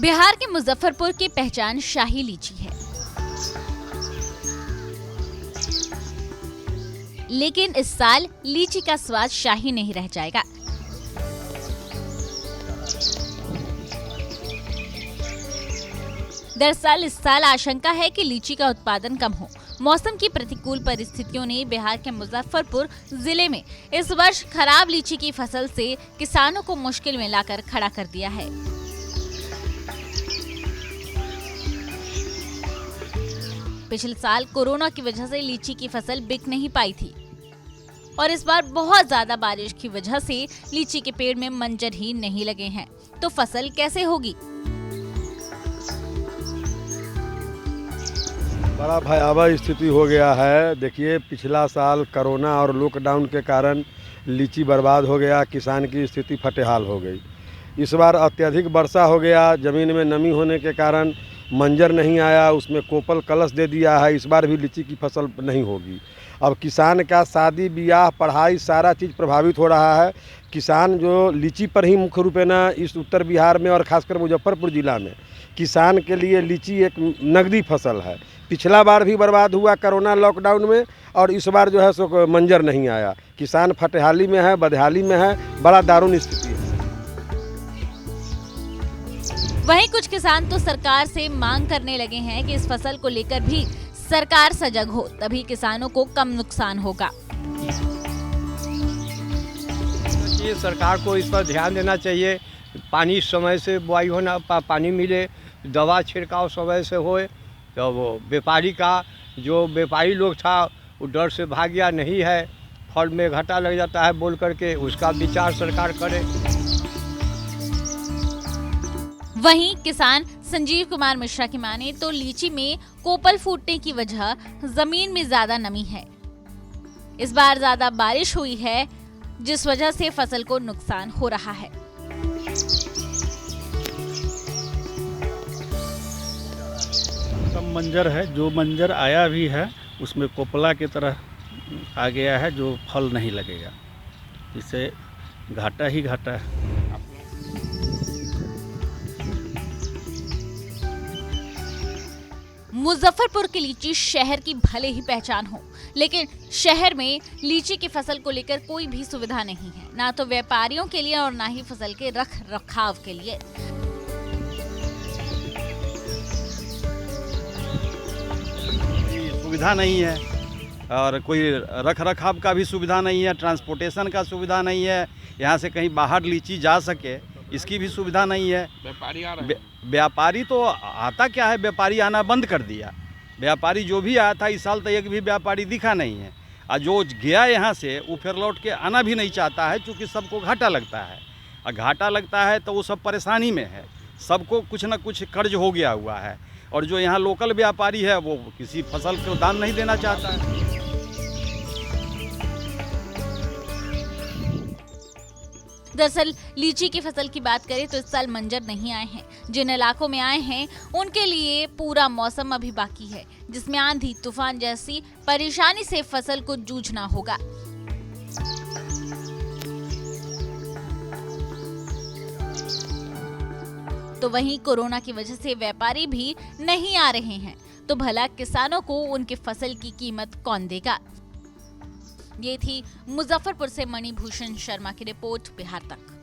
बिहार के मुजफ्फरपुर की पहचान शाही लीची है, लेकिन इस साल लीची का स्वाद शाही नहीं रह जाएगा। दरअसल इस साल आशंका है कि लीची का उत्पादन कम हो। मौसम की प्रतिकूल परिस्थितियों ने बिहार के मुजफ्फरपुर जिले में इस वर्ष खराब लीची की फसल से किसानों को मुश्किल में लाकर खड़ा कर दिया है। पिछले साल कोरोना की वजह से लीची की फसल बिक नहीं पाई थी और इस बार बहुत ज्यादा बारिश की वजह से लीची के पेड़ में मंजर ही नहीं लगे हैं, तो फसल कैसे होगी? बड़ा भयावह स्थिति हो गया है। देखिए, पिछला साल कोरोना और लॉकडाउन के कारण लीची बर्बाद हो गया, किसान की स्थिति फटेहाल हो गई। इस बार अत्यधिक वर्षा हो गया, ज़मीन में नमी होने के कारण मंजर नहीं आया, उसमें कोपल कलश दे दिया है। इस बार भी लीची की फसल नहीं होगी। अब किसान का शादी ब्याह पढ़ाई सारा चीज़ प्रभावित हो रहा है। किसान जो लीची पर ही मुख्य रूप ना इस उत्तर बिहार में और खासकर मुजफ्फरपुर जिला में किसान के लिए लीची एक नकदी फसल है। पिछला बार भी बर्बाद हुआ कोरोना लॉकडाउन में और इस बार जो है सो मंजर नहीं आया। किसान फटेहाली में है, बदहाली में है, बड़ा दारुण स्थिति है। वहीं कुछ किसान तो सरकार से मांग करने लगे हैं कि इस फसल को लेकर भी सरकार सजग हो, तभी किसानों को कम नुकसान होगा। ये सरकार को इस पर ध्यान देना चाहिए। पानी समय से बुआई होना, पानी मिले, दवा छिड़काव समय से होए, तो वो व्यापारी का जो व्यापारी लोग था वो डर से भाग गया नहीं है, फल में घाटा लग जाता है बोल करके, उसका विचार सरकार करे। वहीं किसान संजीव कुमार मिश्रा की माने तो लीची में कोपल फूटने की वजह जमीन में ज्यादा नमी है। इस बार ज्यादा बारिश हुई है जिस वजह से फसल को नुकसान हो रहा है। कम मंजर है, जो मंजर आया भी है उसमें कोपला की तरह आ गया है, जो फल नहीं लगेगा, इससे घाटा ही घाटा है। मुजफ्फरपुर की लीची शहर की भले ही पहचान हो, लेकिन शहर में लीची की फसल को लेकर कोई भी सुविधा नहीं है, ना तो व्यापारियों के लिए और ना ही फसल के रख रखाव के लिए। सुविधा नहीं है और कोई रख रखाव का भी सुविधा नहीं है, ट्रांसपोर्टेशन का सुविधा नहीं है, यहाँ से कहीं बाहर लीची जा सके इसकी भी सुविधा नहीं है। व्यापारी आ रहे हैं, व्यापारी तो आता क्या है, व्यापारी आना बंद कर दिया। व्यापारी जो भी आया था इस साल तो एक भी व्यापारी दिखा नहीं है, और जो गया यहाँ से वो फिर लौट के आना भी नहीं चाहता है, क्योंकि सबको घाटा लगता है, और घाटा लगता है तो वो सब परेशानी में है। सबको कुछ न कुछ कर्ज हो गया हुआ है, और जो यहाँ लोकल व्यापारी है वो किसी फसल को दाम नहीं देना चाहता है। दरअसल लीची की फसल की बात करें तो इस साल मंजर नहीं आए हैं। जिन इलाकों में आए हैं उनके लिए पूरा मौसम अभी बाकी है, जिसमें आंधी तूफान जैसी परेशानी से फसल को जूझना होगा। तो वहीं कोरोना की वजह से व्यापारी भी नहीं आ रहे हैं, तो भला किसानों को उनकी फसल की कीमत कौन देगा? ये थी मुजफ्फरपुर से मणिभूषण शर्मा की रिपोर्ट। बिहार तक।